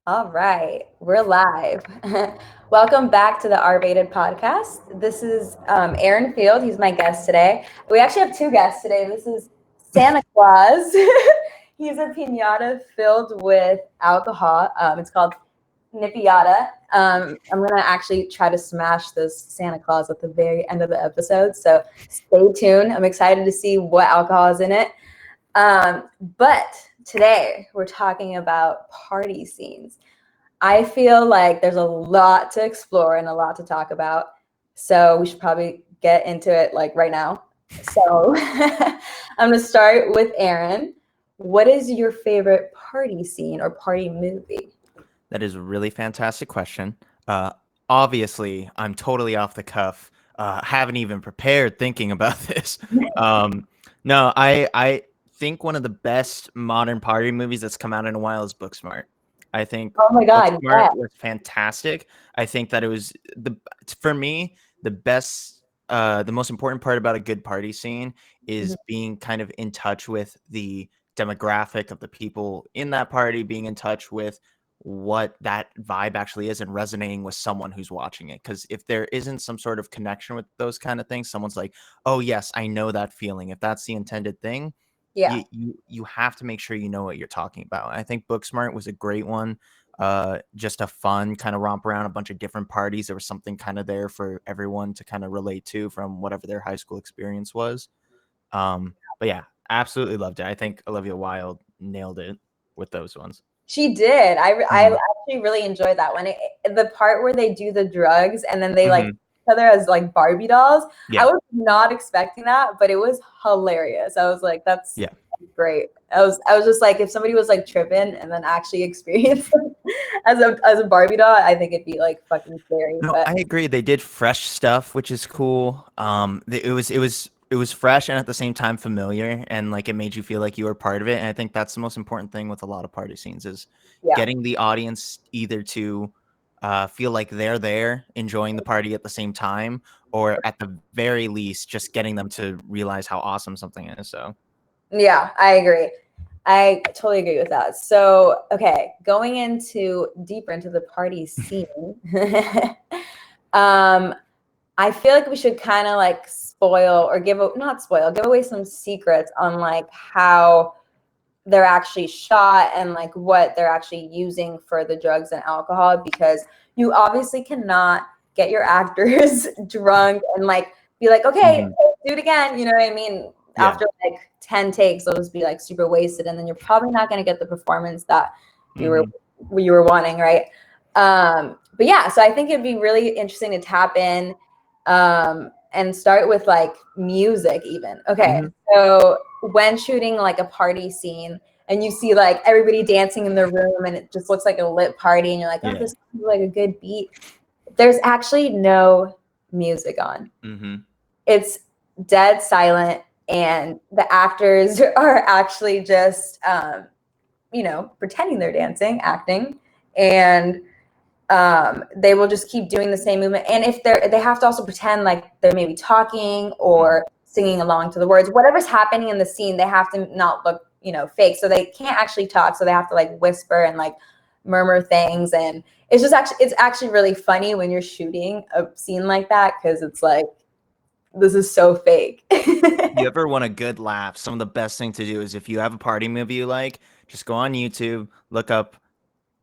All right, we're live. Welcome back to the R-Rated podcast. This is Aaron Field. He's my guest today. We actually have two guests today. This is Santa Claus. He's a piñata filled with alcohol. It's called Nippiata. I'm gonna actually try to smash this Santa Claus at the very end of the episode. So stay tuned. I'm excited to see what alcohol is in it. But today we're talking about party scenes. I feel like there's a lot to explore and a lot to talk about. So we should probably get into it like right now. So I'm going to start with Aaron. What is your favorite party scene or party movie? That is a really fantastic question. Uh, Obviously, I'm totally off the cuff. Haven't even prepared thinking about this. No, I think one of the best modern party movies that's come out in a while is Booksmart. I think Oh my God, Booksmart yeah. was fantastic. I think that it was for me the best, the most important part about a good party scene Mhm. is being kind of in touch with the demographic of the people in that party, being in touch with what that vibe actually is and resonating with someone who's watching it. Because if there isn't some sort of connection with those kind of things, someone's like, oh yes, I know that feeling. If that's the intended thing, Yeah. you have to make sure you know what you're talking about. I think Booksmart was a great one. Just a fun kind of romp around a bunch of different parties. There was something kind of there for everyone to kind of relate to from whatever their high school experience was. But yeah, absolutely loved it. I think Olivia Wilde nailed it with those ones. She did. I Mhm. actually really enjoyed that one. The part where they do the drugs and then they like Mhm. each other as like Barbie dolls. I Yeah. was not expecting that, but it was hilarious. I was like, that's Yeah. great. I was just like, if somebody was like tripping and then actually experienced it as a Barbie doll, I think it'd be like fucking scary. No, But I agree. They did fresh stuff, which is cool. It was fresh and at the same time familiar, and like it made you feel like you were part of it. And I think that's the most important thing with a lot of party scenes is yeah. getting the audience either to feel like they're there enjoying the party at the same time, or at the very least, just getting them to realize how awesome something is. So, Yeah, I agree. I totally agree with that. So, okay, going into deeper into the party scene. um I feel like we should kind of like spoil or not spoil, give away some secrets on like how they're actually shot and like what they're actually using for the drugs and alcohol, because you obviously cannot get your actors drunk and like be like, okay, mhm. do it again. You know what I mean? Yeah. After like 10 takes, they'll just be like super wasted, and then you're probably not going to get the performance that you were Hmm. you were wanting, right? But yeah, so I think it'd be really interesting to tap in and start with like music even. Okay, Hmm. so when shooting like a party scene and you see like everybody dancing in the room and it just looks like a lit party and you're like, oh, Yeah. this is like a good beat. There's actually no music on. Hmm. It's dead silent, and the actors are actually just pretending they're dancing, acting, and they will just keep doing the same movement. And if they have to also pretend like they're maybe talking or singing along to the words, whatever's happening in the scene, they have to not look, fake. So they can't actually talk. So they have to like whisper and like murmur things. And it's actually really funny when you're shooting a scene like that, because it's like, this is so fake. You ever want a good laugh? Some of the best thing to do is if you have a party movie you like, just go on YouTube, look up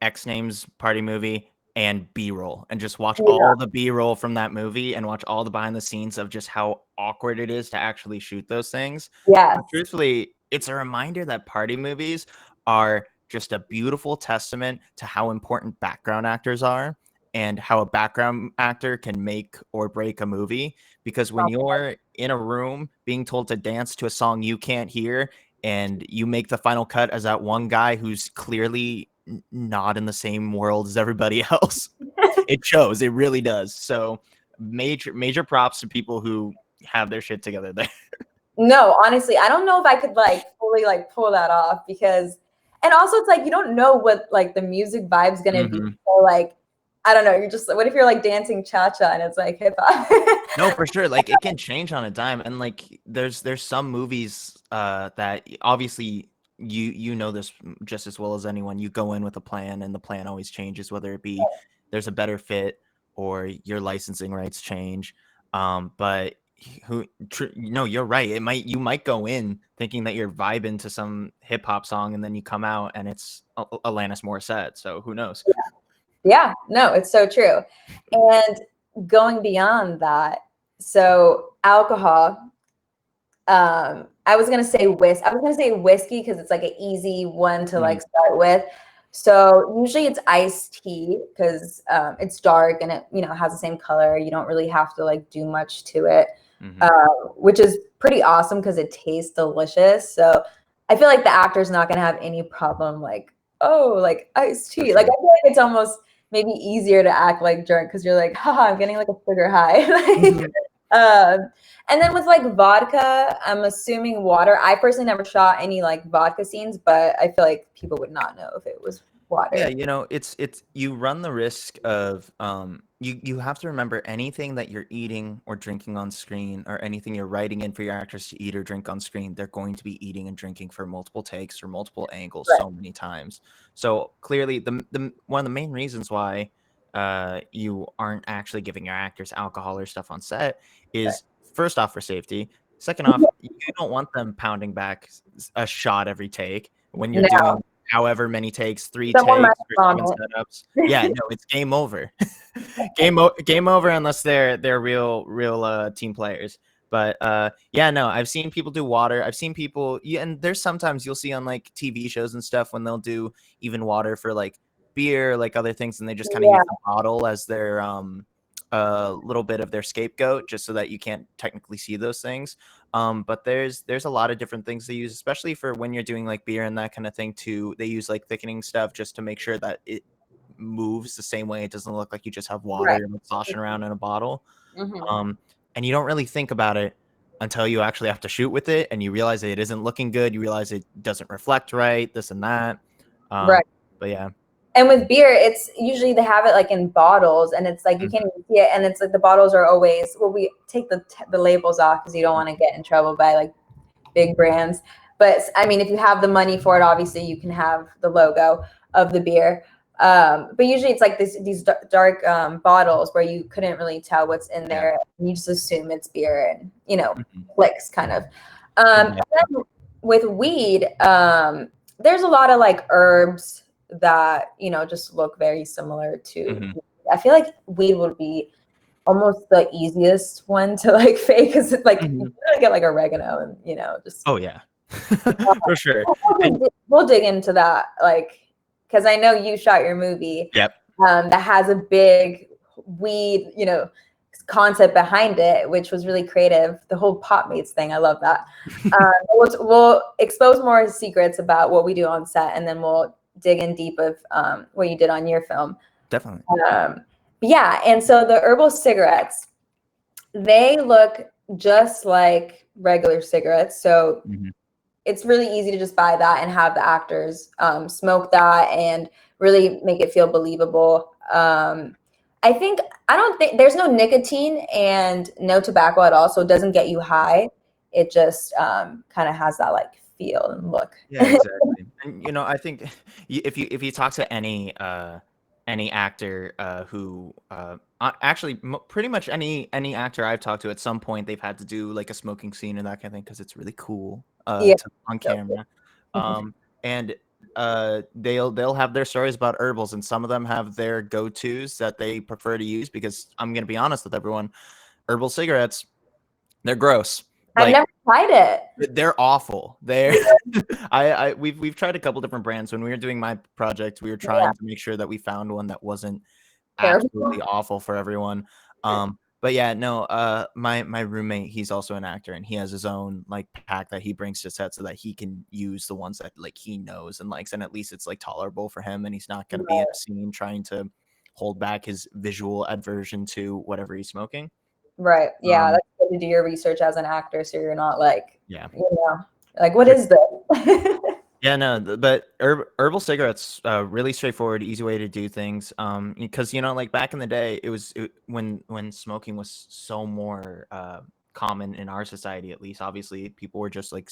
X names party movie and B-roll and just watch Yeah. all the B-roll from that movie and watch all the behind the scenes of just how awkward it is to actually shoot those things. Yes. But truthfully, it's a reminder that party movies are just a beautiful testament to how important background actors are and how a background actor can make or break a movie. Because when you're in a room being told to dance to a song you can't hear and you make the final cut as that one guy who's clearly not in the same world as everybody else, it shows. It really does. So major props to people who have their shit together there. No, honestly, I don't know if I could like fully like pull that off, because and also it's like you don't know what like the music vibe's gonna be. Hmm. So like I don't know, you're just what if you're like dancing cha-cha and it's like hip hop? No, for sure. Like it can change on a dime, and like there's some movies that obviously you know this just as well as anyone. You go in with a plan, and the plan always changes, whether it be there's a better fit or your licensing rights change. But no, you're right. You might go in thinking that you're vibing to some hip hop song, and then you come out and it's Alanis Morissette. So who knows? Yeah, no, it's so true. And going beyond that, so alcohol, I was gonna say whiskey because it's like an easy one to like start with. So usually it's iced tea because it's dark and it has the same color. You don't really have to like do much to it, which is pretty awesome because it tastes delicious. So I feel like the actor's not gonna have any problem like, oh, like iced tea. Like I feel like it's almost maybe easier to act like drunk because you're like, haha, I'm getting like a sugar high. Like, and then with like vodka, I'm assuming water. I personally never shot any like vodka scenes, but I feel like people would not know if it was Yeah, water. it's you run the risk of you have to remember anything that you're eating or drinking on screen, or anything you're writing in for your actors to eat or drink on screen, they're going to be eating and drinking for multiple takes or multiple angles Right. so many times. So clearly the one of the main reasons why you aren't actually giving your actors alcohol or stuff on set is, first off, for safety. Second off, you don't want them pounding back a shot every take when you're No, doing however many takes, 3 someone might takes for 7 vomit. setups. Yeah, no, it's game over. Game over unless they're real team players. But yeah, no, I've seen people do water. I've seen people, yeah, and there's sometimes you'll see on like TV shows and stuff when they'll do even water for like beer, like other things, and they just kind of Yeah, use the bottle as their a little bit of their scapegoat, just so that you can't technically see those things. But there's a lot of different things they use, especially for when you're doing like beer and that kind of thing too. They use like thickening stuff just to make sure that it moves the same way. It doesn't look like you just have right. water like sloshing around in a bottle. Hmm. Um, and you don't really think about it until you actually have to shoot with it, and you realize that it isn't looking good. You realize it doesn't reflect right, this and that. Um, Right. but yeah. And with beer, it's usually they have it like in bottles, and it's like you can't even see it, and it's like the bottles are always well. We take the labels off because you don't want to get in trouble by like big brands. But I mean, if you have the money for it, obviously you can have the logo of the beer. But usually it's like these dark bottles where you couldn't really tell what's in Yeah. there. And you just assume it's beer and, Mhm. clicks kind of. And Exactly. then with weed, there's a lot of like herbs that, just look very similar to. Mhm. I feel like weed would be almost the easiest one to like fake because it's like you Mhm. gotta get like oregano and just Oh yeah. For sure. And we'll dig into that like because I know you shot your movie yep. that has a big weed concept behind it, which was really creative. The whole pot mates thing, I love that. We'll expose more secrets about what we do on set, and then we'll dig in deep of what you did on your film. Definitely. Yeah, and so the herbal cigarettes, they look just like regular cigarettes. So Mhm. it's really easy to just buy that and have the actors smoke that and really make it feel believable. I don't think there's no nicotine and no tobacco at all, so it doesn't get you high. It just kind of has that like feel and look. Yeah, exactly. And I think if you talk to any actor who actually pretty much any actor I've talked to, at some point they've had to do like a smoking scene and that kind of thing because it's really cool Yeah. on camera. And they'll have their stories about herbals, and some of them have their go-tos that they prefer to use, because I'm gonna be honest with everyone, herbal cigarettes, they're gross. I've Like, never tried it. they're awful. They're we've tried a couple different brands. When we were doing my project, we were Yeah, trying to make sure that we found one that wasn't terrible. absolutely awful for everyone. But yeah, no, my roommate, he's also an actor, and he has his own like pack that he brings to set so that he can use the ones that like he knows and likes, and at least it's like tolerable for him, and he's not going to be in a scene trying to hold back his visual aversion to whatever he's smoking. Right. Yeah, Um, that's good to do your research as an actor so you're not like, yeah. like what is this? Yeah, no, but herbal cigarettes, really straightforward, easy way to do things. Because like back in the day, when smoking was so more common in our society, at least. Obviously, people were just like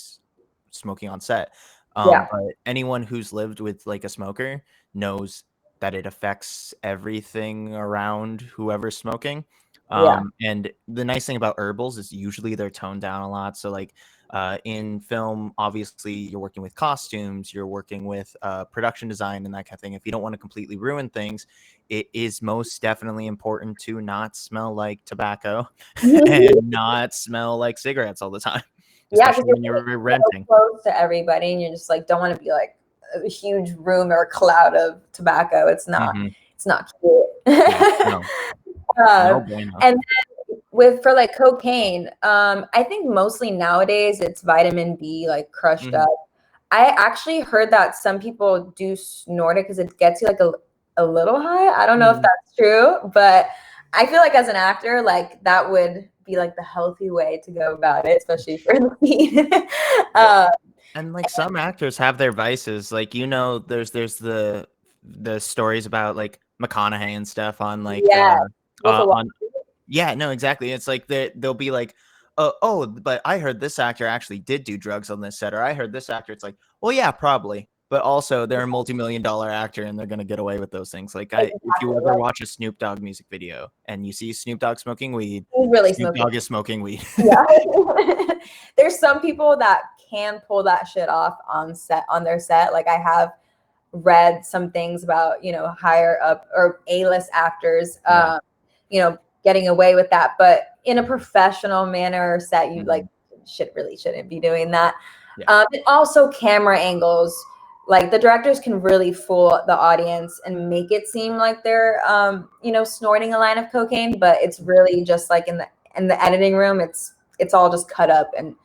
smoking on set. Yeah. But anyone who's lived with like a smoker knows that it affects everything around whoever's smoking. Yeah. And the nice thing about herbals is usually they're toned down a lot. So like in film, obviously you're working with costumes, you're working with production design and that kind of thing. If you don't want to completely ruin things, it is most definitely important to not smell like tobacco and not smell like cigarettes all the time, Yeah, because especially you're when you're so renting. close to everybody, and you just like don't want to be like a huge room or a cloud of tobacco. Hmm. It's not cute. Yeah, no, no um, bueno. and with for like cocaine, I think mostly nowadays it's vitamin B like crushed Hmm. up. I actually heard that some people do snort it because it gets you like a little high. I don't know if Hmm. that's true, but I feel like as an actor, like that would be like the healthy way to go about it, especially for the scene. Well, uh, and like some actors have their vices. Like there's the stories about like McConaughey and stuff on like yeah, Wolf of Wall on yeah, no, exactly. It's like they'll be like, oh, but I heard this actor actually did do drugs on this set, or I heard this actor. It's like, well, yeah, probably, but also they're a multi-million-dollar actor and they're gonna get away with those things. Like, if you exactly. ever Like watch a Snoop Dogg music video and you see Snoop Dogg smoking weed, he's really Snoop smoking. Dogg is smoking weed. Yeah. There's some people that can pull that shit off on their set. Like I have read some things about, higher up or A-list actors, Yeah. getting away with that. But in a professional manner or set, you like Mhm. really shouldn't be doing that. Yeah. And also camera angles. Like the directors can really fool the audience and make it seem like they're, snorting a line of cocaine, but it's really just like in the editing room, it's all just cut up and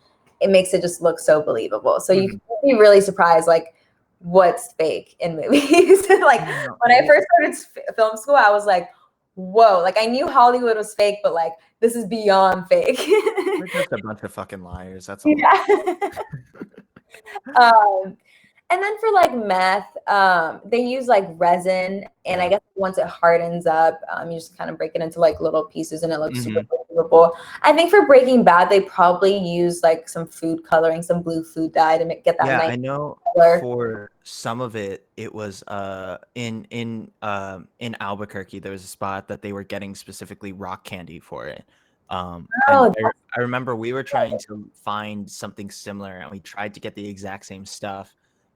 it makes it just look so believable. So you Mhm. can be really surprised, like what's fake in movies. Like Yeah, no, when I first started film school, I was like, whoa, like I knew Hollywood was fake, but like this is beyond fake. we're just a bunch of fucking liars. That's all. Yeah. um, and then for like meth, they use like resin, and I Yeah. guess once it hardens up, you just kind of break it into like little pieces, and it looks super Mhm. believable. I think for Breaking Bad, they probably use like some food coloring, some blue food dye to get that Yeah, nice I know color. for some of it, it was in Albuquerque, there was a spot that they were getting specifically rock candy for it. And Oh, I remember we were trying to find something similar and we tried to get the exact same stuff.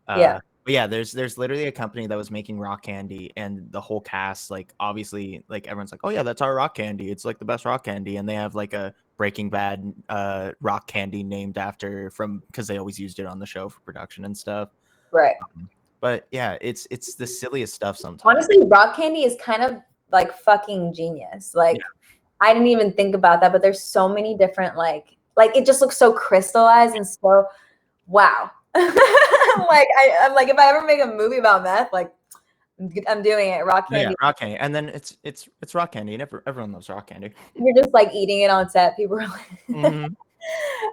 yeah, But yeah, there's literally a company that was making rock candy and the whole cast, like obviously like everyone's like, "Oh yeah, that's our rock candy. It's like the best rock candy." And they have like a Breaking Bad rock candy named after from because they always used it on the show for production and stuff. right. But yeah, it's the silliest stuff sometimes. Honestly, rock candy is kind of like fucking genius. Yeah. Like I didn't even think about that, but there's so many different like it just looks so crystallized and so wow. I'm like if I ever make a movie about meth, like I'm doing it. Rock No, yeah, candy. rock candy. And then it's rock candy and everyone loves rock candy. You're just like eating it on set. People are like Hmm.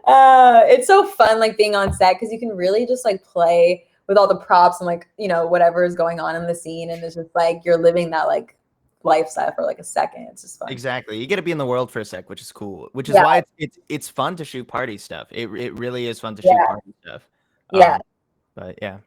it's so fun like being on set because you can really just like play with all the props and like whatever is going on in the scene, and it's just like you're living that like lifestyle for like a second. It's just fun. Exactly. You get to be in the world for a sec, which is cool. Which is Yeah, why it's fun to shoot party stuff. It really is fun to shoot yeah, party stuff. yeah. But yeah.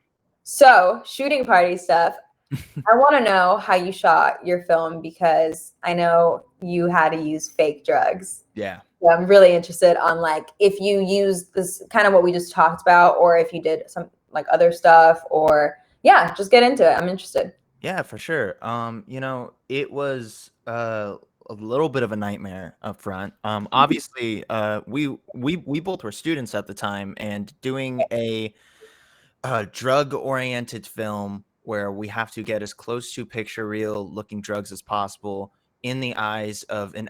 So shooting party stuff. I want to know how you shot your film because I know you had to use fake drugs. Yeah. So I'm really interested on like if you use this kind of what we just talked about, or if you did some like other stuff, or yeah, just get into it. I'm interested. Yeah, for sure. It was a little bit of a nightmare up front. Obviously, we both were students at the time, and doing a drug-oriented film where we have to get as close to picture real looking drugs as possible in the eyes of an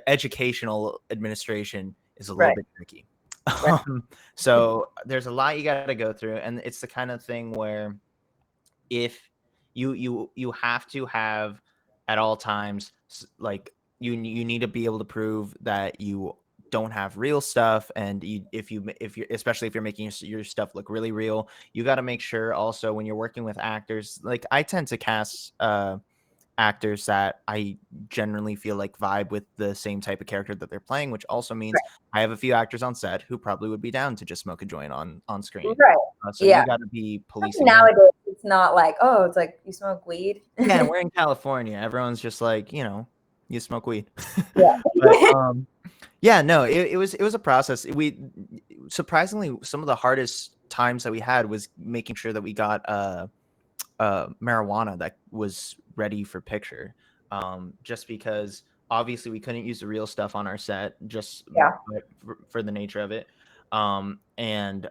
educational administration is a little Right. bit tricky. Right. So there's a lot you got to go through, and it's the kind of thing where if you have to have at all times like you need to be able to prove that you don't have real stuff, and if you're especially if you're making your stuff look really real, you got to make sure also when you're working with actors, like I tend to cast actors that I generally feel like vibe with the same type of character that they're playing, which also means I have a few actors on set who probably would be down to just smoke a joint on screen. Right. So Yeah. you got to be policing that. Nowadays, it's not like, oh, it's like you smoke weed. Yeah, and we're in California. Everyone's just like, you smoke weed. But Yeah. yeah, no, it was a process. We surprisingly, some of the hardest times that we had was making sure that we got marijuana that was ready for picture. Just because obviously we couldn't use the real stuff on our set, just Yeah. for the nature of it. And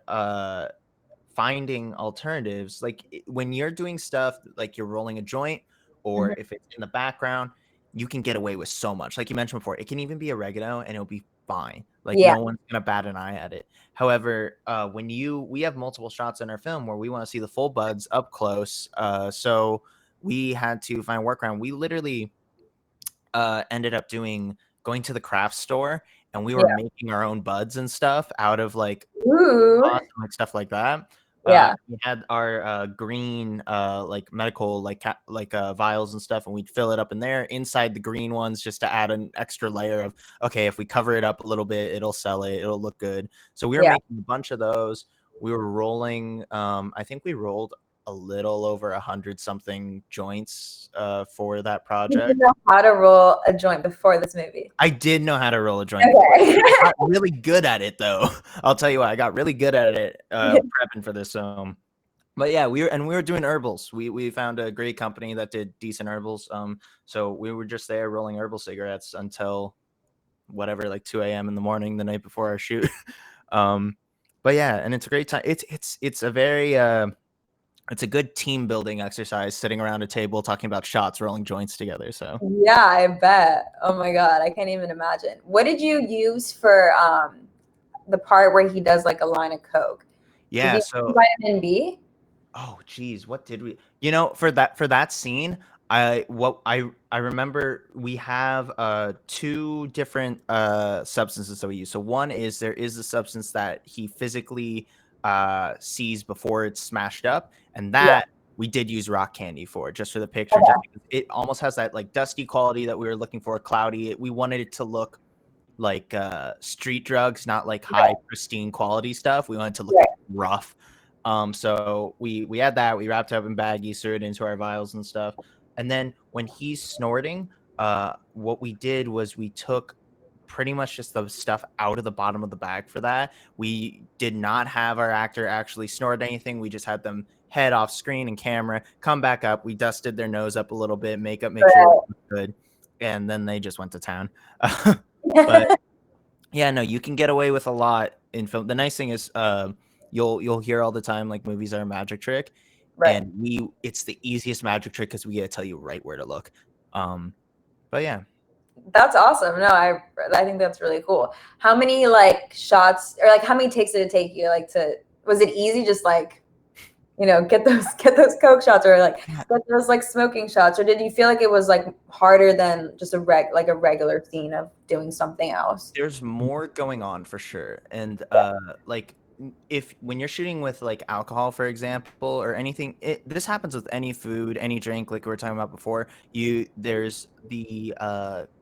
finding alternatives, like when you're doing stuff like you're rolling a joint, or Mhm. if it's in the background, you can get away with so much. Like you mentioned before, it can even be oregano and it'll be fine. Like Yeah. no one's gonna bat an eye at it. However, we have multiple shots in our film where we want to see the full buds up close, so we had to find a workaround. We literally ended up going to the craft store, and we were Yeah. making our own buds and stuff out of like Ooh. and like stuff like that. Yeah. We had our green like medical vials and stuff, and we'd fill it up in there inside the green ones just to add an extra layer of, okay, if we cover it up a little bit, it'll sell it, it'll look good. So we were Yeah. making a bunch of those. We were rolling. I think we rolled a little over 100 something joints for that You didn't project. know how to roll a joint before this movie. I did know how to roll a joint before. Okay. I got really good at it though. I'll tell you what, I got really good at it prepping for this. But yeah, we were doing herbals. We found a great company that did decent herbals. So we were just there rolling herbal cigarettes until whatever, like 2 a.m. in the morning the night before our shoot. um, but yeah, and it's a great time. It's a very it's a good team building exercise, sitting around a table talking about shots, rolling joints together. So Yeah, I bet. Oh my God, I can't even imagine. What did you use for the part where he does like a line of coke? Did yeah, you use so vitamin B? oh geez, what did we? For that scene, I remember we have two different substances that we use. So one is there is a substance that he physically sees before it's smashed up, and Yeah. that we did use rock candy for, just for the picture, just Okay. because it almost has that like dusty quality that we were looking for, cloudy. We wanted it to look like street drugs, not like high Right. pristine quality stuff. We wanted to look Right. rough. So we had that. We wrapped it up in baggies, threw it into our vials and stuff. And then when he's snorting, what we did was we took pretty much just the stuff out of the bottom of the bag for that. We did not have our actor actually snort anything. We just had them head off screen and camera, come back up. We dusted their nose up a little bit, makeup, make sure it Right. was good, and then they just went to town. But yeah, no, you can get away with a lot in film. The nice thing is, you'll hear all the time like movies are a magic trick, Right. and it's the easiest magic trick because we gotta tell you right where to look. But yeah, That's awesome. No, I think that's really cool. How many like shots or like how many takes did it take you like to was it easy just like get those coke shots or like yeah, get those like smoking shots or did you feel like it was like harder than just a regular scene of doing something else? there's more going on for sure. And like if when you're shooting with like alcohol, for example, or anything, this happens with any food, any drink, like we were talking about before. There's the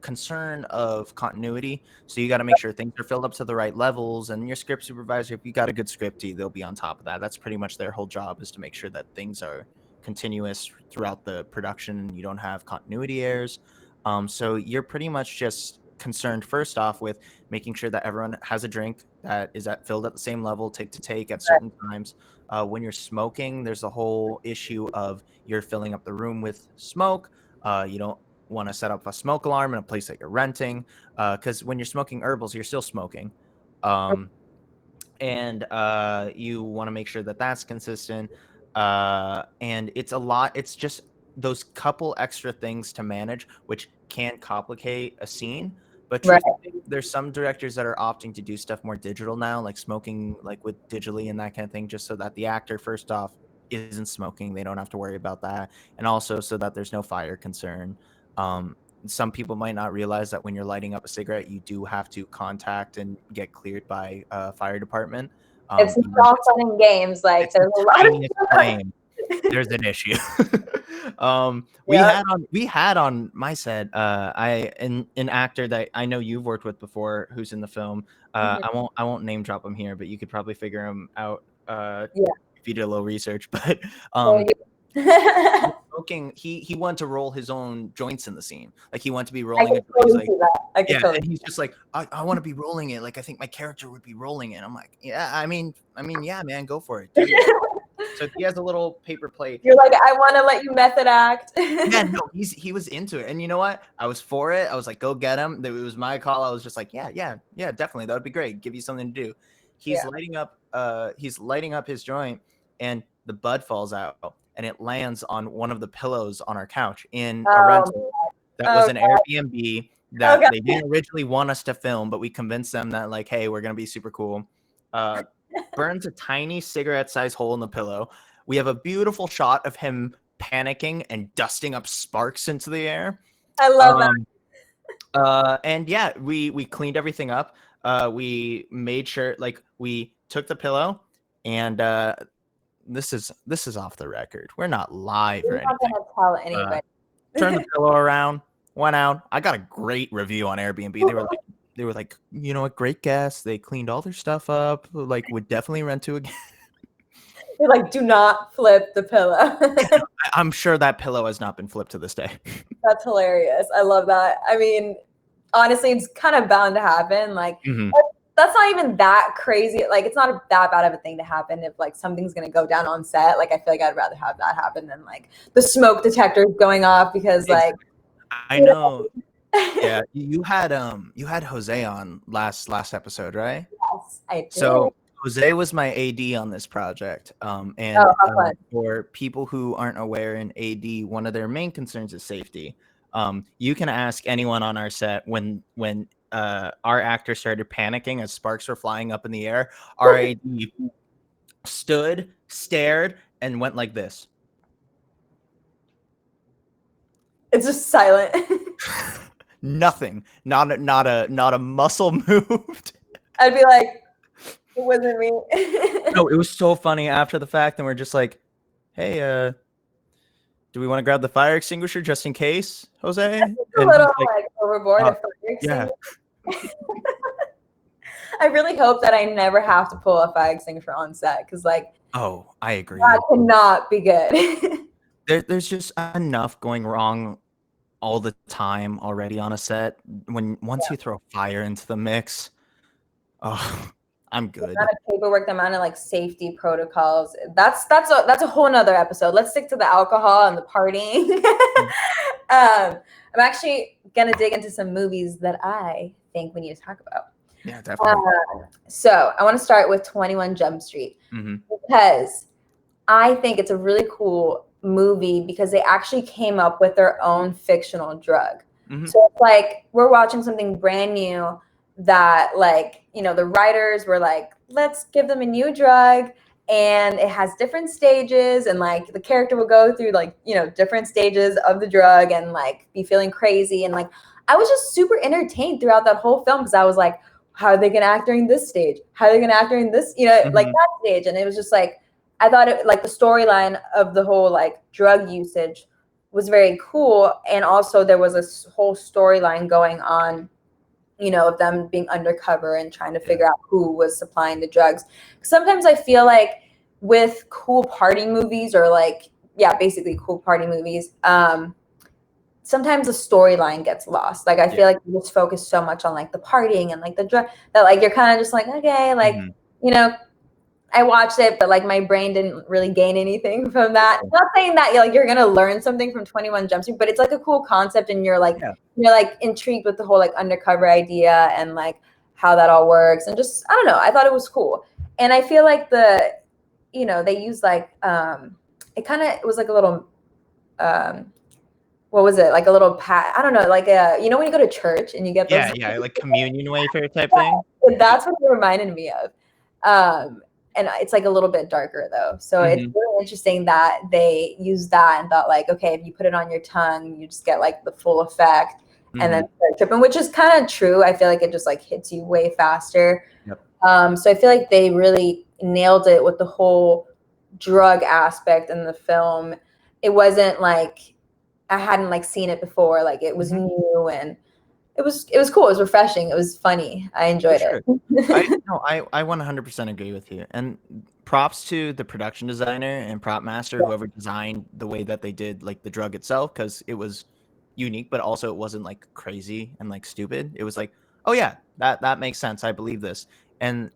concern of continuity, so you got to make sure things are filled up to the right levels. And your script supervisor, if you got a good scripty, they'll be on top of that. That's pretty much their whole job, is to make sure that things are continuous throughout the production and you don't have continuity errors. So you're pretty much just concerned first off with making sure that everyone has a drink that is filled at the same level, take to take at certain times. When you're smoking, there's a whole issue of you're filling up the room with smoke. You don't want to set up a smoke alarm in a place that you're renting, because when you're smoking herbals, you're still smoking. Um, and you want to make sure that that's consistent. And it's a lot. It's just those couple extra things to manage, which can complicate a scene. But Right. truthfully, there's some directors that are opting to do stuff more digital now, like smoking, like with digitally and that kind of thing, just so that the actor, first off, isn't smoking. They don't have to worry about that, and also so that there's no fire concern. Um, some people might not realize that when you're lighting up a cigarette, you do have to contact and get cleared by fire department. It's not Even if all fun and games. Like it's the there's a lot tiniest of flame, there's an issue. yeah. We had on my set, an actor that I know you've worked with before, who's in the film. Mhm. I won't name drop him here, but you could probably figure him out. Yeah. if you did a little research, but smoking, he wanted to roll his own joints in the scene. Like he wanted to be I rolling could it. He's totally like, see that. I could yeah, totally. and he's just like, I want to be rolling it. Like I think my character would be rolling it. I'm like, yeah, I mean, yeah, man, go for it, do it. So he has a little paper plate. You're like, I want to let you method act. Yeah, no, he was into it, and you know what? I was for it. I was like, go get him. It was my call. I was just like, yeah, definitely, that would be great. Give you something to do. He's Yeah. lighting up his joint, and the bud falls out, and it lands on one of the pillows on our couch in a rental that was an Airbnb that they didn't originally want us to film, but we convinced them that like, hey, we're gonna be super cool. Burns a tiny cigarette-sized hole in the pillow. We have a beautiful shot of him panicking and dusting up sparks into the air. I love that. And yeah, we cleaned everything up. We made sure, like, we took the pillow, and this is off the record. We're not live or You're not anything. gonna tell anybody. Turned the pillow around, went out. I got a great review on Airbnb. They were like, you know what, great guests. They cleaned all their stuff up. Like, would definitely rent to again. You're like, do not flip the pillow. I'm sure that pillow has not been flipped to this day. That's hilarious. I love that. I mean, honestly, it's kind of bound to happen. Like, that's not even that crazy. Like, it's not that bad of a thing to happen if like something's gonna go down on set. Like, I feel like I'd rather have that happen than like the smoke detectors going off because like I know. Yeah, you had Jose on last episode, right? Yes, I did. So Jose was my AD on this project. And for people who aren't aware, in AD, one of their main concerns is safety. You can ask anyone on our set when our actor started panicking as sparks were flying up in the air. Our AD stood, stared, and went like this. It's just silent. Nothing. Not a muscle moved. I'd be like, it wasn't me. No, it was so funny after the fact, and we're just like, hey, do we want to grab the fire extinguisher just in case, Jose? A little like overboard. Yeah. I really hope that I never have to pull a fire extinguisher on set because, like, oh, I agree. That cannot be good. There's just enough going wrong all the time already on a set. Once you throw fire into the mix, oh, I'm good. The amount of paperwork, the amount of like safety protocols. That's a whole nother episode. Let's stick to the alcohol and the partying. I'm actually gonna dig into some movies that I think we need to talk about. Yeah, definitely. So I want to start with 21 Jump Street because I think it's a really cool movie because they actually came up with their own fictional drug. So it's like we're watching something brand new that, like, you know, the writers were like, let's give them a new drug, and it has different stages, and like the character will go through like, you know, different stages of the drug and like be feeling crazy. And like I was just super entertained throughout that whole film because I was like, how are they gonna act during this stage? How are they gonna act during this, you know, like that stage? And it was just like, I thought it, like, the storyline of the whole like drug usage was very cool. And also there was a whole storyline going on, you know, of them being undercover and trying to figure out who was supplying the drugs. Sometimes I feel like with cool party movies or like, basically cool party movies, sometimes the storyline gets lost. Like I feel like you just focus so much on like the partying and like the drug that like you're kind of just like, okay, like, you know, I watched it, but like my brain didn't really gain anything from that. I'm not saying that you're gonna learn something from 21 Jump Street, but it's like a cool concept, and you're like you're like intrigued with the whole like undercover idea and like how that all works, and just I don't know. I thought it was cool, and I feel like they use like it was like a little what was it, like a little I don't know, like when you go to church and you get those like communion wafer type thing. That's what it reminded me of. And it's like a little bit darker though. So it's really interesting that they used that and thought like, okay, if you put it on your tongue, you just get like the full effect and then start tripping, which is kind of true. I feel like it just like hits you way faster. So I feel like they really nailed it with the whole drug aspect in the film. It wasn't like I hadn't like seen it before. Like it was new, and it was cool. It was refreshing. It was funny. I For enjoyed sure. it. I 100% agree with you. And props to the production designer and prop master, whoever designed the way that they did like the drug itself, because it was unique, but also it wasn't like crazy and like stupid. It was like, oh yeah, that makes sense. I believe this. And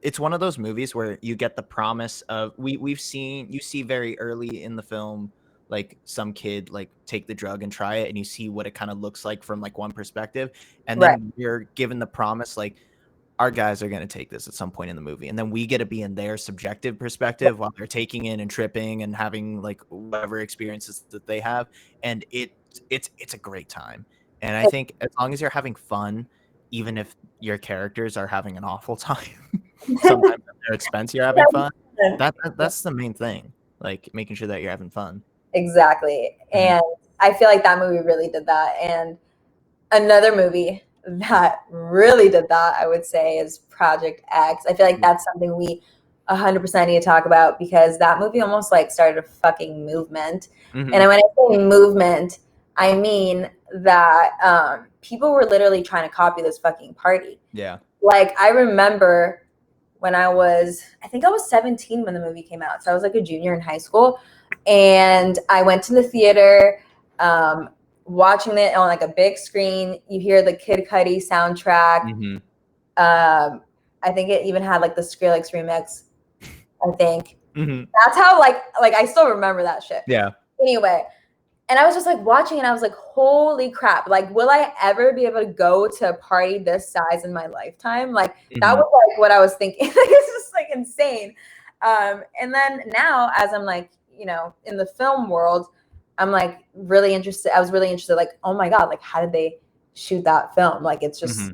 it's one of those movies where you get the promise of we've seen you see very early in the film like some kid like take the drug and try it, and you see what it kind of looks like from like one perspective, and Right. then you're given the promise like our guys are going to take this at some point in the movie, and then we get to be in their subjective perspective while they're taking in and tripping and having like whatever experiences that they have, and it's a great time. And I think as long as you're having fun, even if your characters are having an awful time, sometimes at their expense you're having fun. That's the main thing, like making sure that you're having fun. Exactly. Mhm. And I feel like that movie really did that. And another movie that really did that, I would say, is Project X. I feel like that's something we 100% need to talk about because that movie almost like started a fucking movement. And Mhm. when I say movement, I mean that people were literally trying to copy this fucking party. Yeah. Like, I remember when I think I was 17 when the movie came out. So I was like a junior in high school. And I went to the theater, um, watching it on like a big screen. You hear the Kid Cudi soundtrack. Mhm. I think it even had like the Skrillex remix, I think. Mhm. That's how like I still remember that shit. Yeah. Anyway, and I was just like watching and I was like, holy crap. Like, will I ever be able to go to a party this size in my lifetime? Like, that Mhm. was like what I was thinking. Like, it's just like insane. And then now, as I'm like, in the film world, I'm like really interested. I was really interested, like, oh my God, like, how did they shoot that film? Like, it's just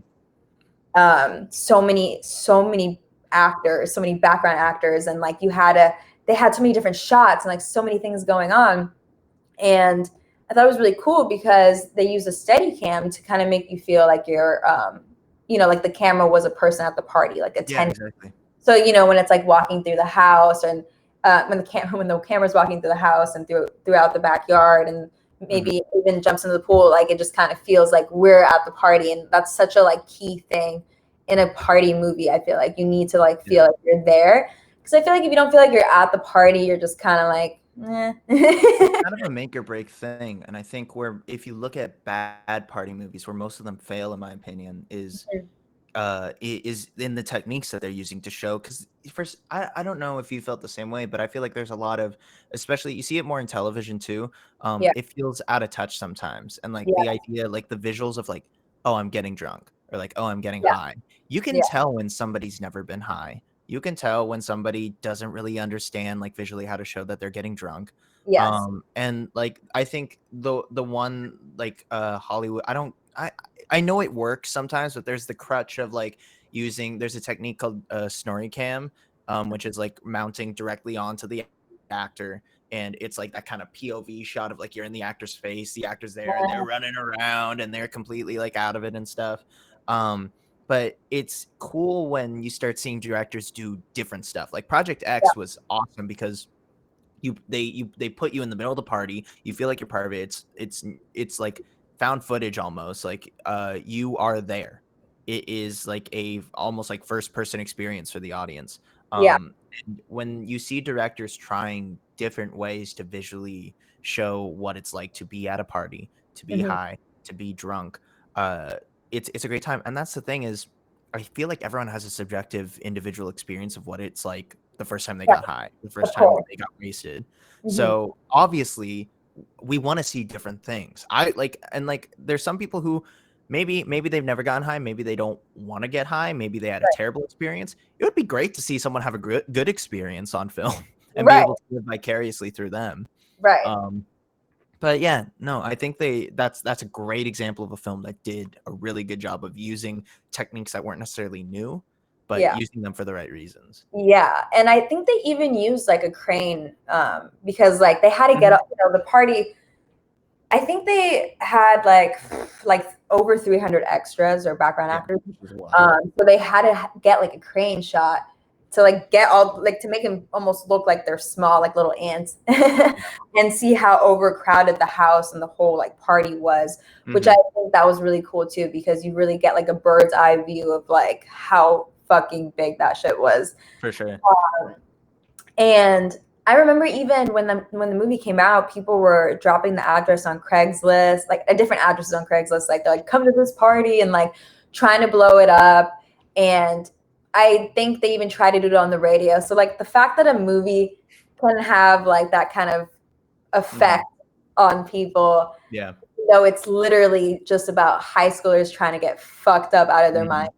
Mhm. so many actors, so many background actors, and like they had so many different shots and like so many things going on. And I thought it was really cool because they use a steady cam to kind of make you feel like you're, like the camera was a person at the party, like Yeah, attending. exactly. So, when it's like walking through the house and when the camera's walking through the house and throughout the backyard and Mhm. maybe even jumps into the pool, like it just kind of feels like we're at the party. And that's such a like key thing in a party movie. I feel like you need to like feel Yeah. like you're there. Because I feel like if you don't feel like you're at the party, you're just kind of like, It's eh. kind of a make or break thing, and I think where if you look at bad party movies, where most of them fail, in my opinion, is in the techniques that they're using to show. Because first, I don't know if you felt the same way, but I feel like there's a lot of, especially you see it more in television too. Yeah, It feels out of touch sometimes, and like the yeah, idea, like the visuals of like, oh, I'm getting drunk, or like, oh, I'm getting yeah, high. You can yeah, tell when somebody's never been high. You can tell when somebody doesn't really understand like visually how to show that they're getting drunk. yes, And like I think the one like Hollywood, I know it works sometimes, but there's the crutch of like using there's a technique called snorri cam, which is like mounting directly onto the actor, and it's like that kind of POV shot of like you're in the actor's face, the actor's there and they're running around and they're completely like out of it and stuff. But it's cool when you start seeing directors do different stuff. Like Project yeah, X was awesome because they put you in the middle of the party. You feel like you're part of it. It's like found footage almost. Like you are there. It is like a almost like first person experience for the audience. yeah, And when you see directors trying different ways to visually show what it's like to be at a party, to be mhm, high, to be drunk, uh, it's a great time. And that's the thing is, I feel like everyone has a subjective individual experience of what it's like the first time they yeah, got high, the of first time course. they got wasted. Mhm. So obviously we want to see different things. I like and like there's some people who maybe they've never gotten high, maybe they don't want to get high, maybe they had a Right, terrible experience. It would be great to see someone have a good experience on film and be right, able to live vicariously through them. right. Um but yeah, no, I think that's a great example of a film that did a really good job of using techniques that weren't necessarily new, but Yeah, using them for the right reasons. yeah. And I think they even used like a crane because like they had to get Mhm. up, the party. I think they had like over 300 extras or background Yeah, actors. which is wild. So they had to get like a crane shot to like get all like to make them almost look like they're small, like little ants, and see how overcrowded the house and the whole like party was, which I think that was really cool too, because you really get like a bird's eye view of like how fucking big that shit was. For sure. And I remember even when the movie came out, people were dropping the address on Craigslist, like a different addresses on Craigslist, like they're like, come to this party, and like trying to blow it up. And I think they even tried to do it on the radio. So like the fact that a movie can have like that kind of effect on people, Yeah. you know, it's literally just about high schoolers trying to get fucked up out of their mind.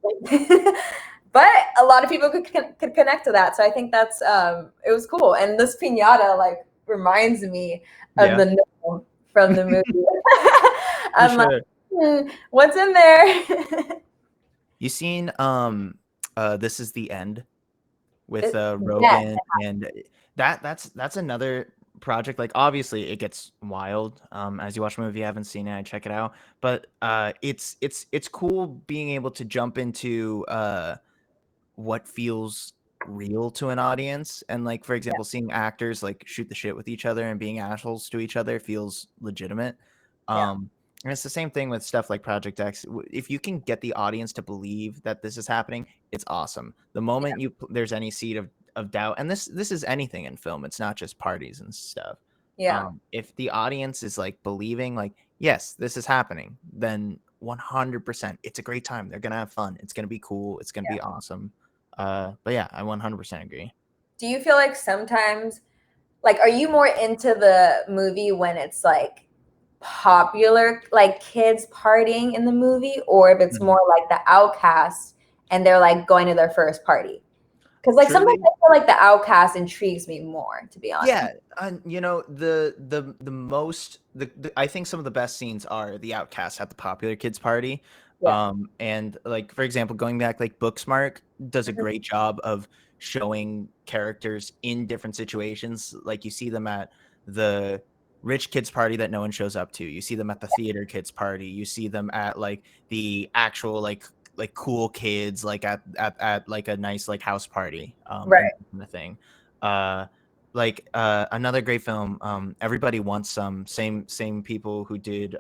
But a lot of people could connect to that, so I think that's it was cool. And this piñata like reminds me of the gnome from the movie. I'm like, what's in there? You seen This Is the End with Yeah. Rogan, and that's another project. Like obviously it gets wild as you watch the movie. You haven't seen it, check it out. But it's cool being able to jump into what feels real to an audience, and like for example seeing actors like shoot the shit with each other and being assholes to each other feels legitimate. And it's the same thing with stuff like Project X. If you can get the audience to believe that this is happening, it's awesome. The moment there's any seed of doubt, and this is anything in film, it's not just parties and stuff. If the audience is like believing like, yes, this is happening, then 100% it's a great time. They're gonna have fun. It's gonna be cool. It's gonna be awesome. But yeah, I 100% agree. Do you feel like sometimes, like, are you more into the movie when it's like popular, like kids partying in the movie, or if it's more like the outcasts and they're like going to their first party? Because like sometimes I feel like the outcast intrigues me more, to be honest. Yeah, you know the most I think some of the best scenes are the outcasts at the popular kids party. And like for example, going back, like Booksmart does a great job of showing characters in different situations. Like you see them at the rich kids party that no one shows up to. You see them at the theater kids party. You see them at like the actual like cool kids, like at like a nice like house party, and that kind of thing. Like another great film, Everybody Wants Some, same people who did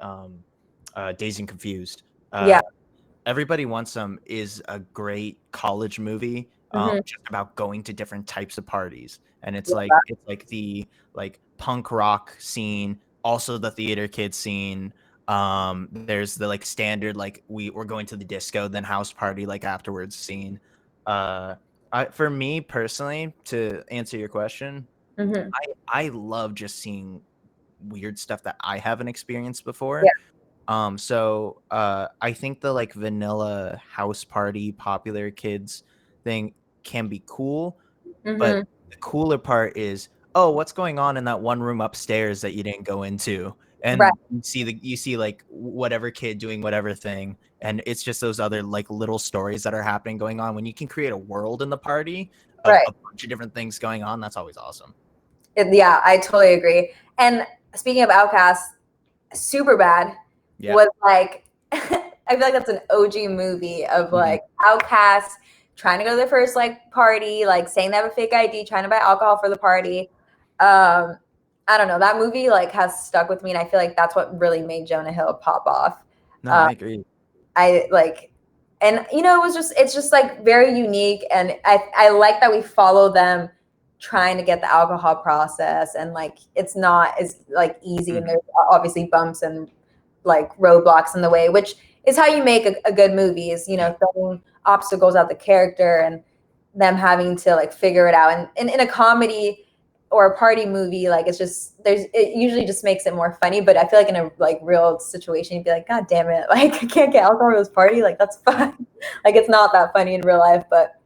Dazed and Confused. Everybody Wants Some is a great college movie, just about going to different types of parties, and it's like the like punk rock scene, also the theater kid scene. There's the like standard like we're going to the disco then house party like afterwards scene. For me personally, to answer your question, I love just seeing weird stuff that I haven't experienced before. So I think the like vanilla house party popular kids thing can be cool, but the cooler part is, oh, what's going on in that one room upstairs that you didn't go into? And you see like whatever kid doing whatever thing, and it's just those other like little stories that are happening going on. When you can create a world in the party of a bunch of different things going on, that's always awesome. Yeah, I totally agree. And speaking of outcasts, Superbad was like I feel like that's an OG movie of like outcasts trying to go to their first like party, like saying they have a fake ID, trying to buy alcohol for the party. I don't know. That movie like has stuck with me, and I feel like that's what really made Jonah Hill pop off. No, I agree. I like, and you know, it's just like very unique, and I like that we follow them trying to get the alcohol process, and like it's not as like easy, and there's obviously bumps and like roadblocks in the way, which is how you make a good movie, is, you know, throwing obstacles at the character and them having to like figure it out. And in a comedy or a party movie, like it's just it usually just makes it more funny. But I feel like in a like real situation, you'd be like, God damn it, like I can't get alcohol for this party, like that's fun. Like it's not that funny in real life, but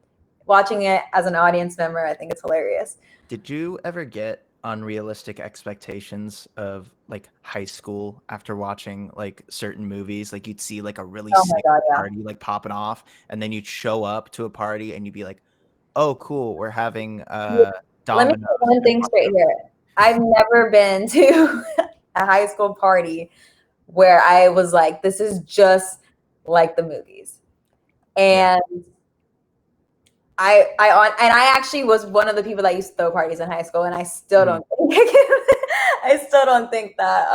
watching it as an audience member, I think it's hilarious. Did you ever get unrealistic expectations of like high school after watching like certain movies? Like you'd see like a really sick party like popping off, and then you'd show up to a party and you'd be like, oh cool, we're having Let me put one thing straight here. I've never been to a high school party where I was like, this is just like the movies. And And I actually was one of the people that used to throw parties in high school, and I still don't think I still don't think that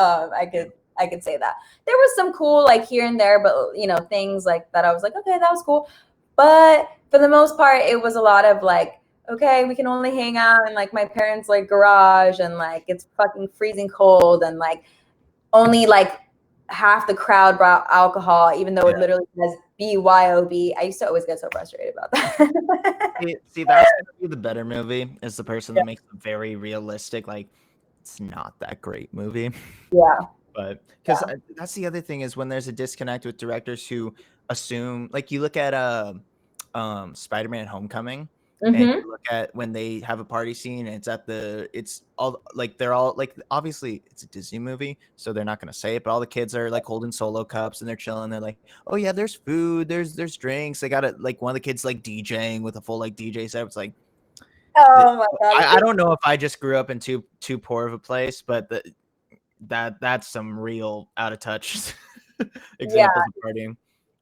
I could say that. There was some cool like here and there, but things like that I was like, okay, that was cool. But for the most part, it was a lot of like, okay, we can only hang out in like my parents' like garage, and like it's fucking freezing cold, and like only like half the crowd brought alcohol, even though it literally says BYOB. I used to always get so frustrated about that. See, that's gonna be the better movie. Is the person that makes a very realistic, like it's not that great movie. Yeah. But because that's the other thing is when there's a disconnect with directors who assume, like you look at Spider-Man Homecoming, and Mm-hmm. you look at when they have a party scene and it's all like they're all like obviously it's a Disney movie, so they're not gonna say it, but all the kids are like holding solo cups and they're chilling. They're like, oh yeah, there's food, there's drinks. They got it like one of the kids like DJing with a full like DJ set. It's like Oh my god. I don't know if I just grew up in too poor of a place, but that's some real out of touch examples of partying.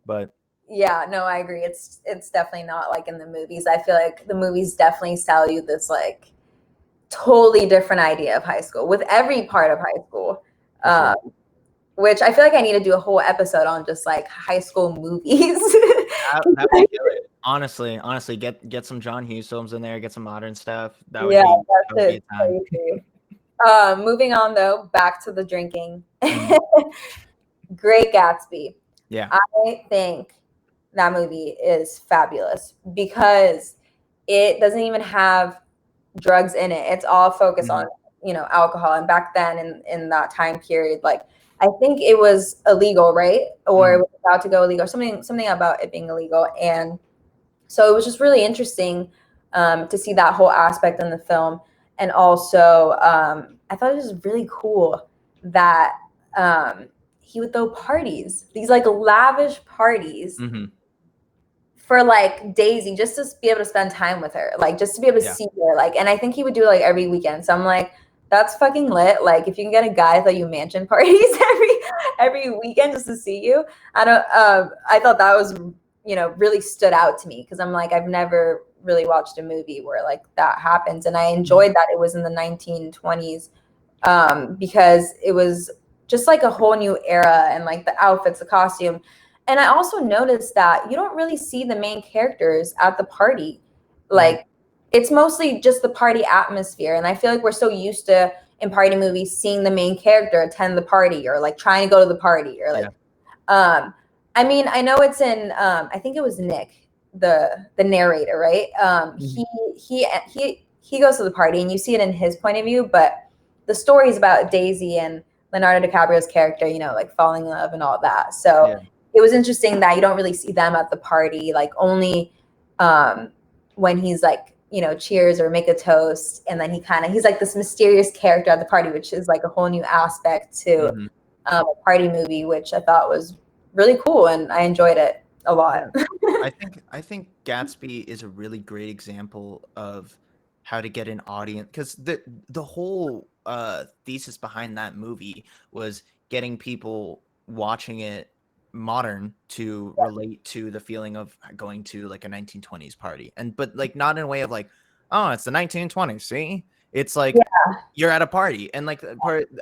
But yeah, no, I agree. It's definitely not like in the movies. I feel like the movies definitely sell you this like totally different idea of high school with every part of high school. sure. Which I feel like I need to do a whole episode on just like high school movies. That would kill it. Honestly, get some John Hughes films in there, get some modern stuff. That would Yeah, be a time. Moving on though, back to the drinking. Mhm. Great Gatsby. Yeah. I think that movie is fabulous because it doesn't even have drugs in it. It's all focused on, alcohol. And back then in that time period, like I think it was illegal, right? Or it was about to go illegal, something about it being illegal. And so it was just really interesting to see that whole aspect in the film. And also, I thought it was really cool that he would throw parties, these like lavish parties for like Daisy, just to be able to spend time with her, like just to be able to see her. Like, and I think he would do it like every weekend. So I'm like, that's fucking lit. Like, if you can get a guy that you mansion parties every weekend just to see you, I thought that was really stood out to me because I'm like, I've never really watched a movie where like that happens, and I enjoyed that it was in the 1920s because it was just like a whole new era, and like the outfits, the costume. And I also noticed that you don't really see the main characters at the party. Like, it's mostly just the party atmosphere. And I feel like we're so used to in party movies seeing the main character attend the party or like trying to go to the party or like I mean, I know it's in I think it was Nick, the narrator, right? He goes to the party and you see it in his point of view, but the story is about Daisy and Leonardo DiCaprio's character, like falling in love and all that. So it was interesting that you don't really see them at the party, like only when he's like, cheers or make a toast. And then he's like this mysterious character at the party, which is like a whole new aspect to a party movie, which I thought was really cool. And I enjoyed it a lot. I think Gatsby is a really great example of how to get an audience, because the whole thesis behind that movie was getting people watching it modern to relate to the feeling of going to like a 1920s party, but like not in a way of like, oh, it's the 1920s, see, it's like you're at a party, and like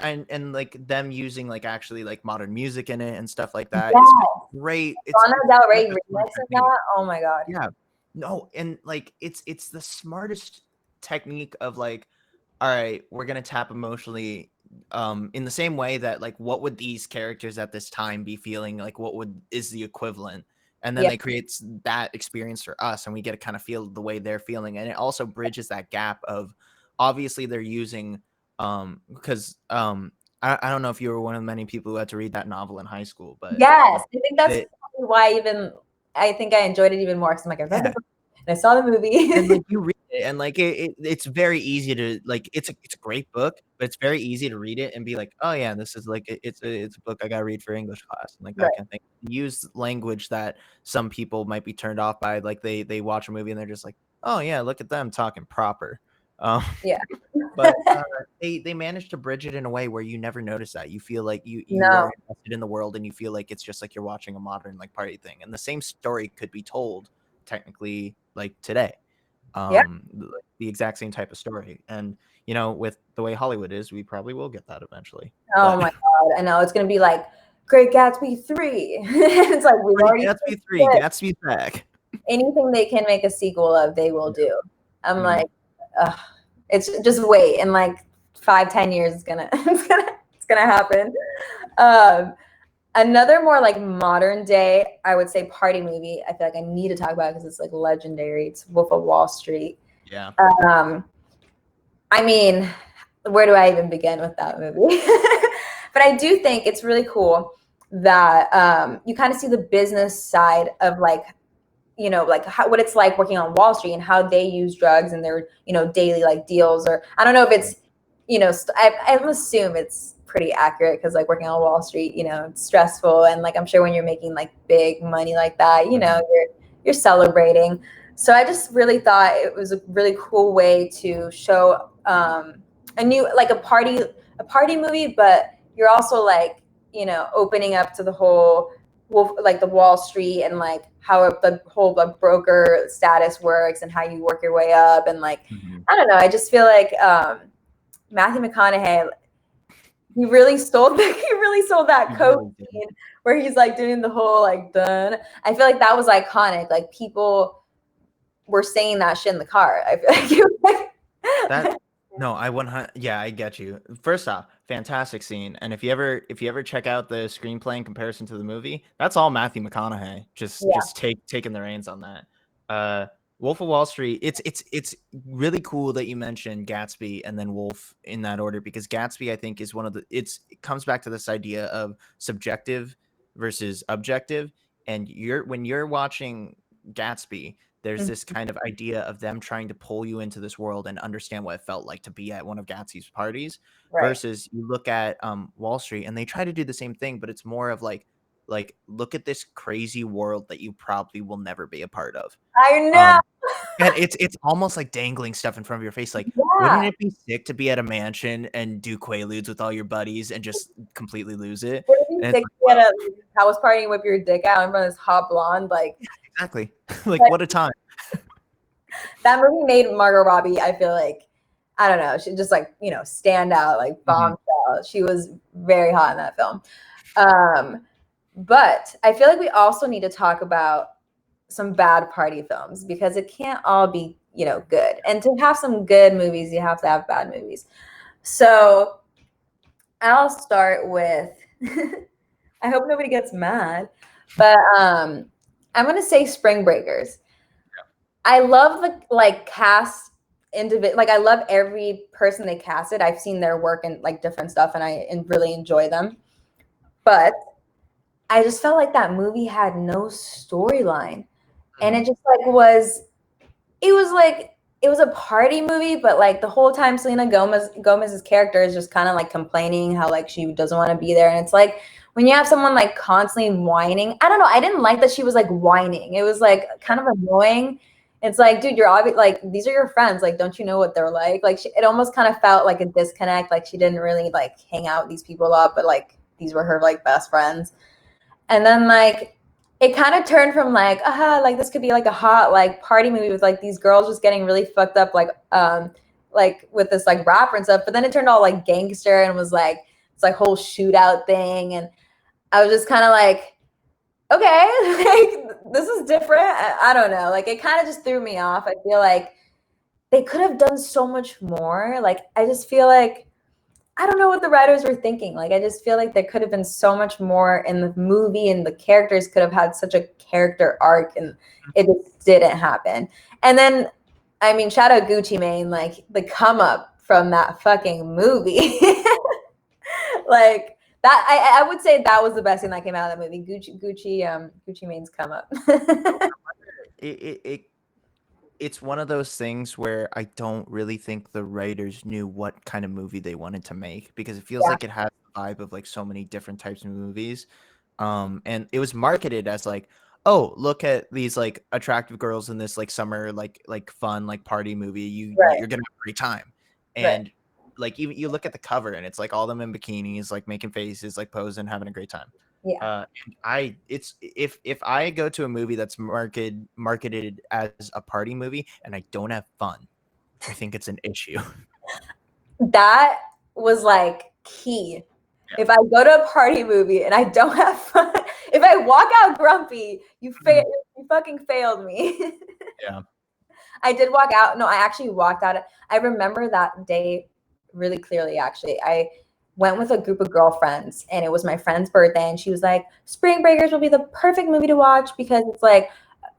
and like them using like actually like modern music in it and stuff like that is great. Lana Del Rey remixing that. Oh my god. Yeah. No, and like it's the smartest technique of like, all right, we're gonna tap emotionally in the same way that like what would these characters at this time be feeling, like what is the equivalent, and then they create that experience for us and we get to kind of feel the way they're feeling, and it also bridges that gap of obviously they're using because I don't know if you were one of the many people who had to read that novel in high school, but yes, I think that's why I think I enjoyed it even more because I'm like, I read the book and I saw the movie. And like you read it, and like it's very easy to like, it's a great book, but it's very easy to read it and be like, oh yeah, this is like it's a book I gotta read for English class and like that kind of thing. Use language that some people might be turned off by, like they watch a movie and they're just like, oh yeah, look at them talking proper. But they managed to bridge it in a way where you never notice that. You feel like you are invested in the world, and you feel like it's just like you're watching a modern like party thing. And the same story could be told technically like today. Yeah. The exact same type of story. And with the way Hollywood is, we probably will get that eventually. Oh But my God. I know it's gonna be like Great Gatsby 3. It's like we've Great already Gatsby 3, said Gatsby's back. anything they can make a sequel of, they will do. I'm Mhm. like, ugh, it's just wait. In like 5, 10 years, it's gonna it's gonna happen. Um, Another more like modern day, I would say party movie. I feel like I need to talk about it because it's like legendary. It's Wolf of Wall Street. Yeah. Um, I mean, where do I even begin with that movie? But I do think it's really cool that you kind of see the business side of like, like what it's like working on Wall Street and how they use drugs and their, daily like deals. Or I don't know if it's, I assume it's pretty accurate because like working on Wall Street, it's stressful. And like, I'm sure when you're making like big money like that, you're celebrating. So I just really thought it was a really cool way to show a new, like a party movie, but you're also like, opening up to the whole like the Wall Street and like how the whole like broker status works and how you work your way up and like Mhm. I don't know. I just feel like Matthew McConaughey, he really sold that You coke really did. scene where he's like doing the whole like done. I feel like that was iconic. Like people were saying that shit in the car. I feel like it was That like no, I 100 yeah, I get you. First off, fantastic scene. And if you ever check out the screenplay in comparison to the movie, that's all Matthew McConaughey. Just yeah. just taking the reins on that. Uh Wolf of Wall Street, it's really cool that you mentioned Gatsby and then Wolf in that order because Gatsby I think is one of the it comes back to this idea of subjective versus objective. And when you're watching Gatsby, there's this kind of idea of them trying to pull you into this world and understand what it felt like to be at one of Gatsby's parties Right. versus you look at Wall Street and they try to do the same thing, but it's more of like look at this crazy world that you probably will never be a part of. I know. Um, and it's almost like dangling stuff in front of your face. Like, Yeah. wouldn't it be sick to be at a mansion and do quaaludes with all your buddies and just completely lose it? What if you And it's sick like, at well, a house party and whip your dick out in front of this hot blonde? Like, exactly. Like, like what a time. that movie made Margot Robbie, I feel like, I don't know, she just like, stand out, like Mhm. bombshell. She was very hot in that film. But I feel like we also need to talk about some bad party films because it can't all be, good. And to have some good movies, you have to have bad movies. So I'll start with I hope nobody gets mad, but I'm gonna say Spring Breakers. I love the like cast individual. Like I love every person they casted. I've seen their work in like different stuff, and really enjoy them. But I just felt like that movie had no storyline, and Mhm. it just like was. It was like it was a party movie, but like the whole time Selena Gomez's character is just kind of like complaining how like she doesn't want to be there, and it's like when you have someone like constantly whining. I don't know. I didn't like that she was like whining. It was like kind of annoying. It's like, dude, you're obvious. Like these are your friends. Like, don't you know what they're like? Like it almost kind of felt like a disconnect. Like she didn't really like hang out with these people a lot, but like these were her like best friends. And then like it kind of turned from like this could be like a hot like party movie with like these girls just getting really fucked up like with this like rapper and stuff. But then it turned all like gangster and was like it's like whole shootout thing. And I was just kind of like, okay, like this is different. I don't know. Like it kind of just threw me off. I feel like they could have done so much more. Like I just feel like I don't know what the writers were thinking. Like, I just feel like there could have been so much more in the movie, and the characters could have had such a character arc, and it just didn't happen. And then, I mean, shout out Gucci Mane, like the come up from that fucking movie. Like that, I would say that was the best thing that came out of that movie. Gucci Mane's come up. It it's one of those things where I don't really think the writers knew what kind of movie they wanted to make because it feels Yeah, like it has the vibe of like so many different types of movies. And it was marketed as like, oh, look at these like attractive girls in this like summer like fun like party movie. right, You're gonna have a great time. right. And like even you look at the cover and it's like all them in bikinis, like making faces, like posing, having a great time. Yeah. And it's if I go to a movie that's marketed as a party movie and I don't have fun, I think it's an issue. That was like key. Yeah. If I go to a party movie and I don't have fun, if I walk out grumpy, you fucking failed me. Yeah. I did walk out. No, I actually walked out. I remember that day really clearly, actually. I went with a group of girlfriends and it was my friend's birthday. And she was like, Spring Breakers will be the perfect movie to watch because it's like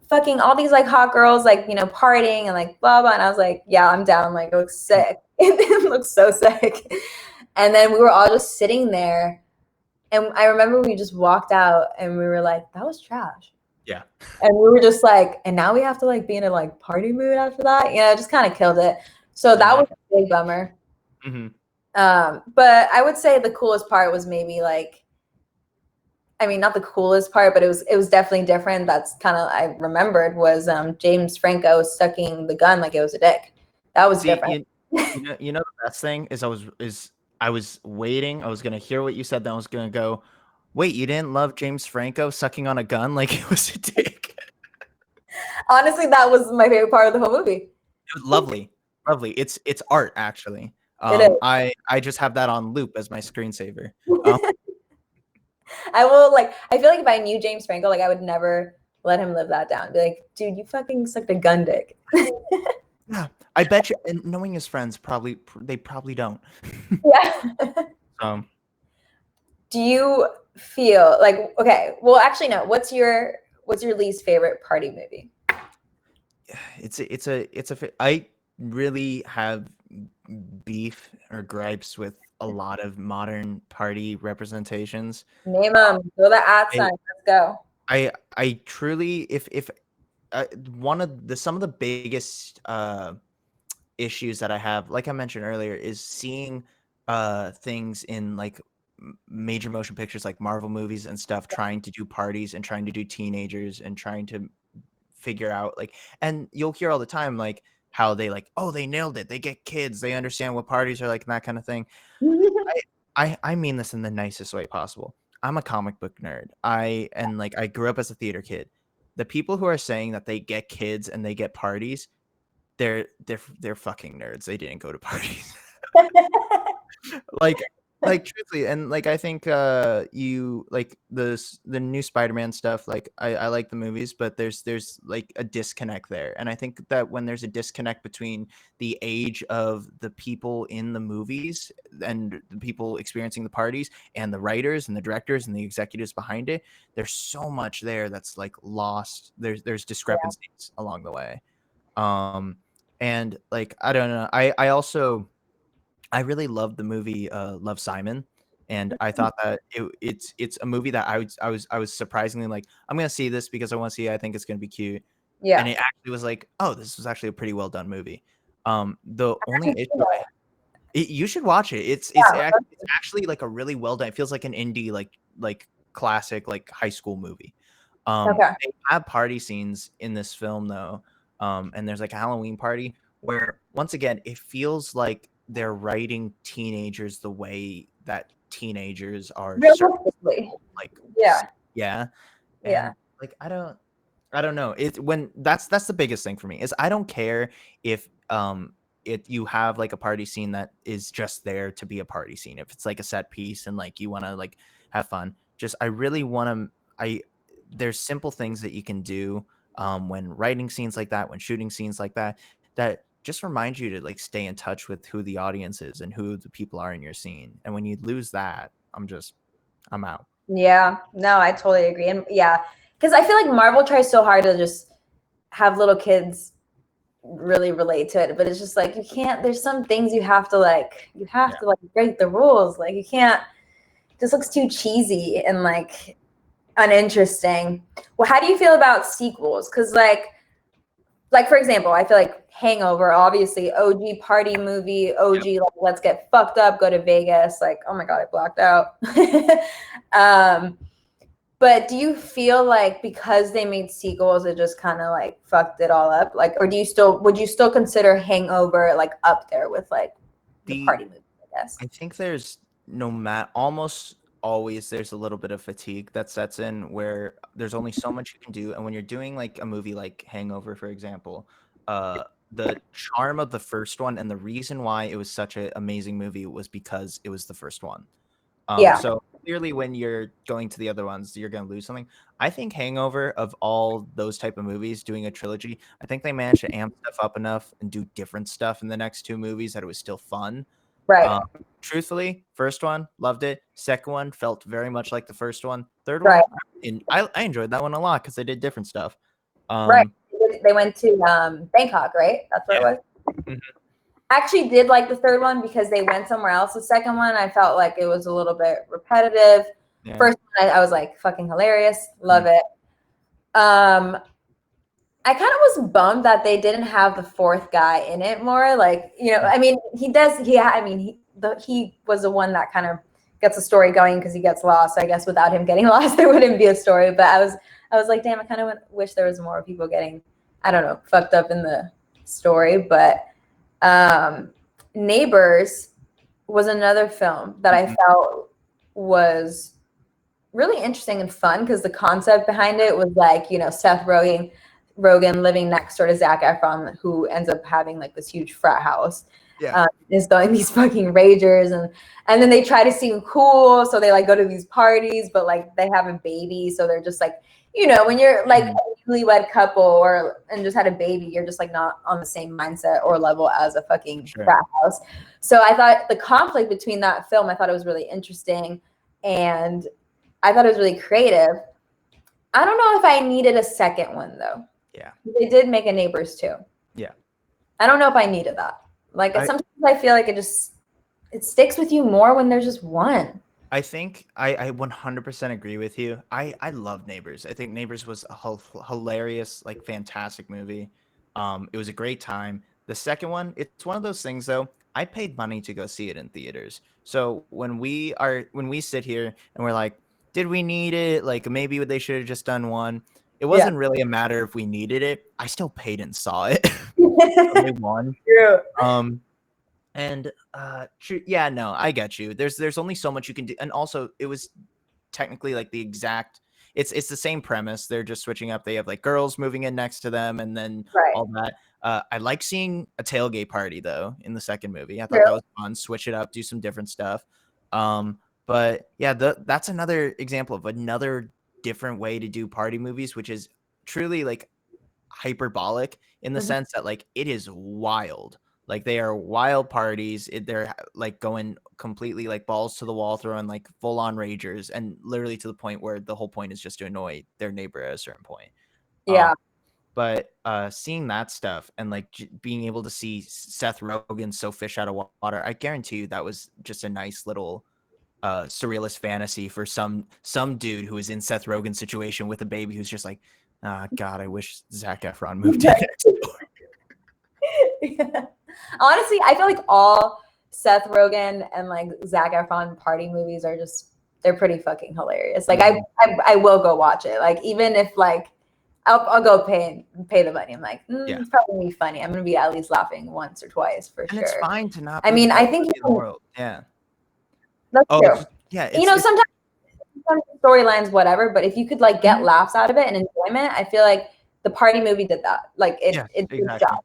fucking all these like hot girls, like, you know, partying and like blah, blah. And I was like, yeah, I'm down. Like, it looks sick. It looks so sick. And then we were all just sitting there. And I remember we just walked out and we were like, that was trash. Yeah. And we were just like, and now we have to like be in a like party mood after that. Yeah, it just kind of killed it. So that was a big bummer. Mm-hmm. But I would say the coolest part was maybe like, I mean, not the coolest part, but it was definitely different. That's kind of I remembered was James Franco sucking the gun like it was a dick. That was different. You know the best thing is I was waiting. I was gonna hear what you said. Then I was gonna go, wait, you didn't love James Franco sucking on a gun like it was a dick? Honestly, that was my favorite part of the whole movie. It was lovely, lovely. It's art actually. It is. I just have that on loop as my screensaver. Um, I will like. I feel like if I knew James Franco, like I would never let him live that down. Be like, dude, you fucking sucked a gun dick. yeah, I bet you. And knowing his friends, they probably don't. Yeah. Do you feel like okay? Well, actually, no. What's your least favorite party movie? I really have beef or gripes with a lot of modern party representations. Name them. Throw the at sign. Let's go. I truly, if one of the some of the biggest issues that I have, like I mentioned earlier, is seeing things in like major motion pictures like Marvel movies and stuff trying to do parties and trying to do teenagers and trying to figure out like, and you'll hear all the time like how they like, oh, they nailed it, they get kids, they understand what parties are like and that kind of thing. I mean this in the nicest way possible. I'm a comic book nerd. I grew up as a theater kid. The people who are saying that they get kids and they get parties, they're fucking nerds. They didn't go to parties. like truthfully, and like I think you like the new Spider-Man stuff, like I like the movies, but there's like a disconnect there. And I think that when there's a disconnect between the age of the people in the movies and the people experiencing the parties and the writers and the directors and the executives behind it, there's so much there that's like lost. There's discrepancies along the way. And like I don't know. I really loved the movie Love, Simon, and I thought that it's a movie that I was surprisingly like, I'm gonna see this because I want to see it. I think it's gonna be cute. And Yeah. it actually was like, oh, this was actually a pretty well done movie. The only issue you should watch it. It's actually like a really well done. It feels like an indie like classic like high school movie. Okay. They have party scenes in this film though, and there's like a Halloween party where once again it feels like they're writing teenagers the way that teenagers are Realistically. like Yeah. yeah, Yeah. and like I don't know. It's when that's the biggest thing for me is I don't care if you have like a party scene that is just there to be a party scene. If it's like a set piece and like you want to like have fun, just I really want to there's simple things that you can do when writing scenes like that, when shooting scenes like that, that just remind you to like stay in touch with who the audience is and who the people are in your scene. And when you lose that, I'm out. Yeah. No, I totally agree. And yeah, because I feel like Marvel tries so hard to just have little kids really relate to it, but it's just like you can't. There's some things you have to break the rules. Like you can't. It just looks too cheesy and like uninteresting. Well, how do you feel about sequels? Because like for example, I feel like Hangover, obviously OG party movie, OG Yep. like let's get fucked up, go to Vegas. Like oh my god, I blacked out. But do you feel like because they made sequels, it just kind of like fucked it all up? Like, or would you still consider Hangover like up there with like the party movie? I guess. I think there's no matter almost always there's a little bit of fatigue that sets in where there's only so much you can do, and when you're doing like a movie like Hangover, for example, the charm of the first one and the reason why it was such an amazing movie was because it was the first one. Yeah, So clearly when you're going to the other ones, you're going to lose something. I think Hangover, of all those type of movies, doing a trilogy, I think they managed to amp stuff up enough and do different stuff in the next two movies that it was still fun. right, Um, Truthfully, first one, loved it. Second one felt very much like the first one. Third right, one, I enjoyed that one a lot because they did different stuff. right. Um, They went to Bangkok, right? That's where it yeah. was. Mhm. Actually did like the third one because they went somewhere else. The second one, I felt like it was a little bit repetitive. Yeah. First one, I was like fucking hilarious, love Mhm. it. I kind of was bummed that they didn't have the fourth guy in it more. Like, you know, I mean, he does. He was the one that kind of gets the story going because he gets lost. I guess without him getting lost, there wouldn't be a story. But I was like, damn, I kind of wish there was more people getting, I don't know, fucked up in the story. But um, Neighbors was another film that I Mhm. felt was really interesting and fun because the concept behind it was like, you know, Seth Rogen living next door to Zac Efron, who ends up having like this huge frat house. Yeah. Is going these fucking ragers and then they try to seem cool, so they like go to these parties, but like they have a baby, so they're just like, you know, when you're like Mhm. a newlywed couple or and just had a baby, you're just like not on the same mindset or level as a fucking Sure. frat house. So I thought the conflict between that film, I thought it was really interesting, and I thought it was really creative. I don't know if I needed a second one though. Yeah. They did make a Neighbors too. Yeah. I don't know if I needed that. Like I sometimes I feel like it sticks with you more when there's just one. I think I 100% agree with you. I love Neighbors. I think Neighbors was a hilarious, like fantastic movie. It was a great time. The second one, it's one of those things though. I paid money to go see it in theaters. So when we sit here and we're like, did we need it? Like maybe they should have just done one. It Yeah. wasn't really a matter if we needed it. I still paid and saw it. So they won. True. Um, and yeah, no, I get you. There's only so much you can do, and also it was technically like the exact. It's the same premise. They're just switching up. They have like girls moving in next to them, and then Right. all that. I like seeing a tailgate party though in the second movie. I thought True. that was fun. Switch it up, do some different stuff. But yeah, that's another example of another different way to do party movies, which is truly like hyperbolic in the Mhm. sense that like it is wild. Like they are wild parties. They're like going completely like balls to the wall, throwing like full on ragers, and literally to the point where the whole point is just to annoy their neighbor at a certain point. Um, Yeah. but seeing that stuff and like being able to see Seth Rogen so fish out of water, I guarantee you that was just a nice little surrealist fantasy for some dude who is in Seth Rogen's situation with a baby who's just like, ah, God, I wish Zac Efron moved in next door. Honestly, I feel like all Seth Rogen and like Zac Efron party movies are just they're pretty fucking hilarious. Like I will go watch it. Like even if like I'll go pay the money. I'm like, Yeah. it's probably gonna be funny. I'm gonna be at least laughing once or twice for And it's sure. fine to not I be the mean, I best think movie in the world. Yeah. that's Oh, true. yeah. You know, sometimes storylines, whatever, but if you could like get Mhm. laughs out of it and enjoyment, I feel like the party movie did that. Like Yes, it did its exactly. job,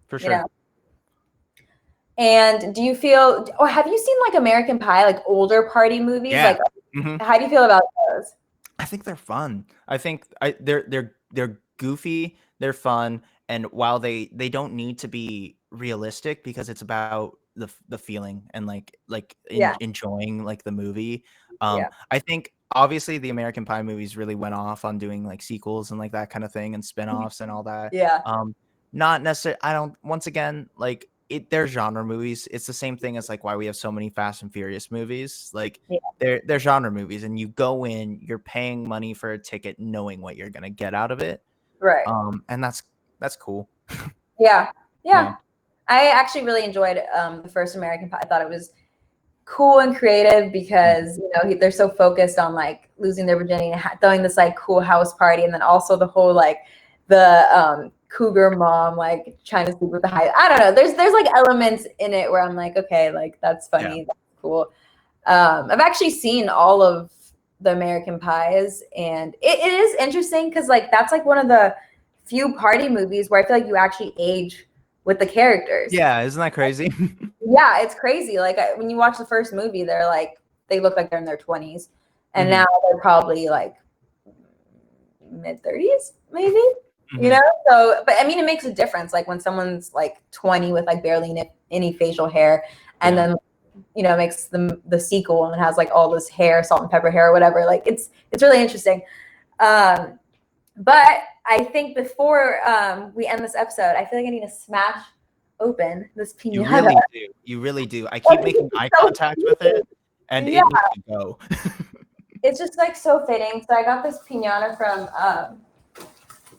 For you sure. know. And do you feel, or have you seen like American Pie, like older party movies? Yeah. Like, Mhm. how do you feel about those? I think they're fun. I think they're goofy, they're fun, and while they don't need to be realistic because it's about the feeling and like Yeah, enjoying like the movie. yeah, I think obviously the American Pie movies really went off on doing like sequels and like that kind of thing and spin-offs and all that. yeah, Not necessarily. I don't. Once again, like they're genre movies. It's the same thing as like why we have so many Fast and Furious movies. Like yeah. they're genre movies, and you go in, you're paying money for a ticket, knowing what you're gonna get out of it. Right. And that's cool. Yeah, Yeah. yeah. I actually really enjoyed the first American Pie. I thought it was cool and creative Mhm. because you know they're so focused on like losing their virginity and throwing this like cool house party, and then also the whole like the cougar mom like trying to sleep with the high. I don't know. There's like elements in it where I'm like, okay, like that's Yeah. funny, that's cool. I've actually seen all of the American Pies, and it is interesting because like that's like one of the few party movies where I feel like you actually age with the characters. Yeah, isn't that crazy? Yeah, it's crazy. Like when you watch the first movie, they're like they look like they're in their 20s, and Mhm. now they're probably like mid 30s, maybe. You Mhm. know, so but I mean, it makes a difference. Like when someone's like 20 with like barely any facial hair, and Yeah. then makes the sequel and has like all this hair, salt and pepper hair or whatever. Like it's really interesting. But I think before we end this episode, I feel like I need to smash open this You pinata. really do. You really do. I keep making eye So contact with it, and yeah, it needs to go. it's just like so fitting. So I got this pinata from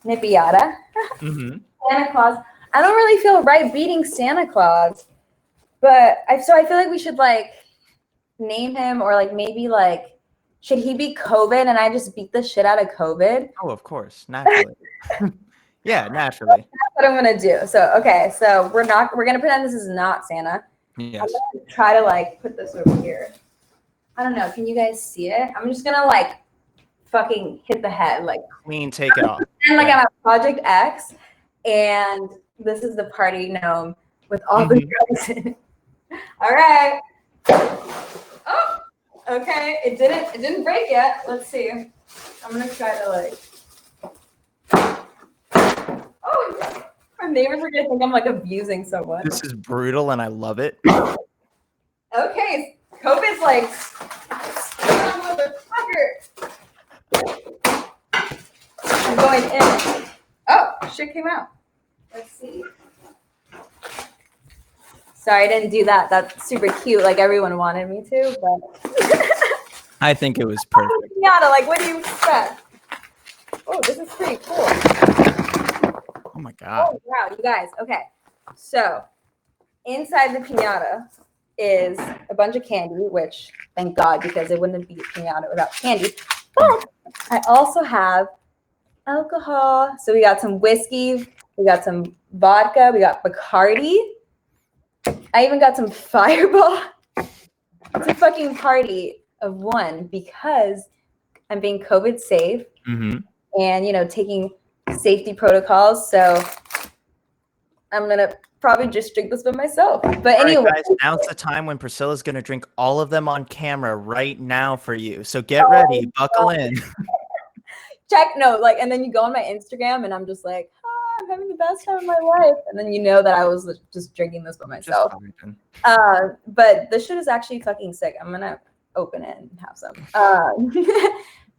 Nipiata. Hmm. Santa Claus. I don't really feel right beating Santa Claus, but I feel like we should like name him, or like maybe like should he be COVID and I just beat the shit out of COVID? Oh, of course, naturally. Yeah, naturally. That's what I'm gonna do. So okay, so we're gonna pretend this is not Santa. I'm Yes. gonna try to like put this over here. I don't know. Can you guys see it? I'm just gonna like fucking hit the head, like Clean, take it off. and like Yeah. I'm at Project X, and this is the party gnome with all the Mhm. drugs in it. All right. Oh, okay. It didn't break yet. Let's see. I'm gonna try to like. Oh, our neighbors are gonna think I'm like abusing someone. This is brutal, and I love it. Okay, COVID's like, motherfucker. I'm going in. Oh, shit came out. Let's see. Sorry, I didn't do that. That's super cute, like everyone wanted me to, but. I think it was perfect. Yada, like, what do you expect? Oh, this is pretty cool. Oh my god. Oh, wow, you guys. Okay, so inside the piñata is a bunch of candy, which thank God, because it wouldn't be a piñata without candy. But I also have alcohol. So we got some whiskey, we got some vodka, we got Bacardi. I even got some Fireball. It's a fucking party of one because I'm being COVID safe and taking safety protocols. So I'm gonna probably just drink this by myself. But All right, anyway, guys, now's the time when Priscilla's going to drink all of them on camera right now for you. So get ready, buckle in. and then you go on my Instagram and I'm just like, I'm having the best time of my life. And then you know that I was just drinking this by myself. But this shit is actually fucking sick. I'm gonna open it and have some.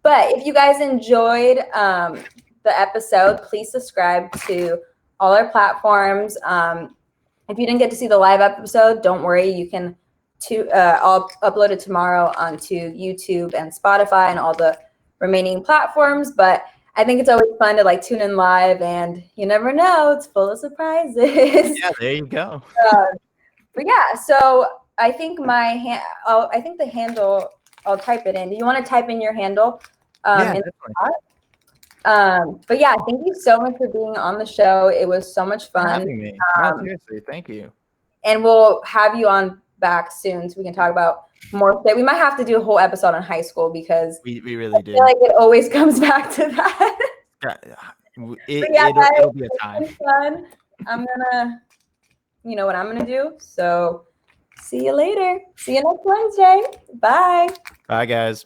But if you guys enjoyed the episode, please subscribe to all our platforms. If you didn't get to see the live episode, don't worry. You can I'll upload it tomorrow onto YouTube and Spotify and all the remaining platforms. But I think it's always fun to like tune in live, and you never know, it's full of surprises. Yeah, there you go. But yeah, so I think I think the handle, I'll type it in. Do you want to type in your handle? Yeah, in definitely. but yeah, thank you so much for being on the show. It was so much For fun. having me. No, seriously, thank you. And we'll have you on back soon so we can talk about more. We might have to do a whole episode on high school because We really do. I feel like it always comes back to that. Yeah, Guys, it'll be a time. it's fun. I'm gonna, you know what I'm gonna do. So see you later. See you next Wednesday. Bye. Bye, guys.